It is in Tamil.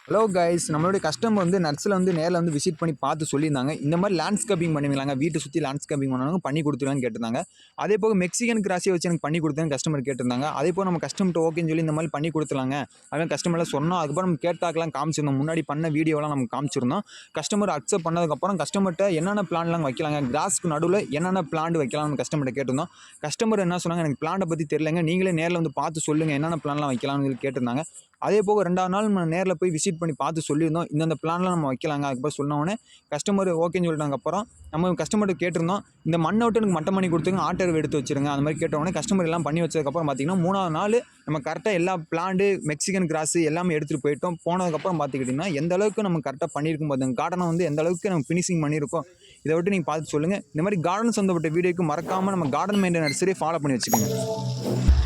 ஹலோ கைஸ், நம்மளுடைய கஸ்டமர் வந்து நர்ஸில் வந்து நேரில் வந்து விசிட் பண்ணி பார்த்து சொல்லியிருந்தாங்க. இந்த மாதிரி லேண்ட்ஸ்கேப்பிங் பண்ணுவீங்களாங்க, வீட்டை சுற்றி லேண்ட்ஸ்கேப்பிங் பண்ணவங்க பண்ணி கொடுத்துருவான்னு கேட்டிருந்தாங்க. அதே போக மெக்சிகன் கிராஸியை வச்சு எனக்கு பண்ணி கொடுத்தேன்னு கஸ்டமர் கேட்டிருந்தாங்க. அதே போக நம்ம கஸ்டமர்கிட்ட ஓகேன்னு சொல்லி இந்த மாதிரி பண்ணி கொடுத்துலாங்க அப்படின்னு கஸ்டமர்லாம் சொன்னோம். அதுக்கப்புறம் நம்ம கேட்டாக்கெல்லாம் காமிச்சிருந்தோம், முன்னாடி பண்ண வீடியோலாம் நம்ம காமிச்சிருந்தோம். கஸ்டமர் அக்செப்ட் பண்ணதுக்கப்புறம் கஸ்டமர்கிட்ட என்னென்ன பிளான்லாம் வைக்கலாங்க, கிராஸ்க்கு நடுவில் என்னென்ன பிளான் வைக்கலாம்னு கஸ்டமர்கிட்ட கேட்டிருந்தோம். கஸ்டமர் என்ன சொன்னாங்க, எனக்கு பிளானை பற்றி தெரியலங்க, நீங்களே நேரில் வந்து பார்த்து சொல்லுங்கள் என்னென்ன பிளான்லாம் வைக்கலாம்னு சொல்லி கேட்டிருந்தாங்க. அதே போக 2வது நாள் நம்ம நேரில் போய் விசிட் பண்ணி பார்த்து சொல்லியிருந்தோம், இந்தந்த பிளான்லாம் நம்ம வைக்கலாங்க. அதுக்கப்புறம் சொன்னோடனே கஸ்டமர் ஓகேன்னு சொல்லிட்டாங்கக்கப்புறம் நம்ம கஸ்டமர்கிட்ட கேட்டிருந்தோம், இந்த மண்ணை விட்டு எனக்கு மட்டை பண்ணி கொடுத்துங்க, ஆட்டர் எடுத்து வச்சுருங்க. அந்த மாதிரி கேட்டவுடனே கஸ்டமர் எல்லாம் பண்ணி வச்சதுக்கப்புறம் பார்த்தீங்கன்னா 3வது நாள் நம்ம கரெக்டாக எல்லா பிளான்டு மெக்சிகன் கிராஸு எல்லாமே எடுத்துகிட்டு போயிட்டோம். போனதுக்கப்புறம் பார்த்துக்கிட்டிங்கன்னா எந்த அளவுக்கு நம்ம கரெக்டாக பண்ணியிருக்கும் போது கார்டனை வந்து எந்த அளவுக்கு நம்ம ஃபினிஷிங் பண்ணியிருக்கோம், இதை விட்டு நீங்கள் பார்த்து சொல்லுங்கள். இந்த மாதிரி கார்டன் சம்மந்தப்பட்ட வீடியோக்கு மறக்காமல் நம்ம கார்டன் மெயின்டெனன்ஸே ஃபாலோ பண்ணி வச்சுக்கோங்க.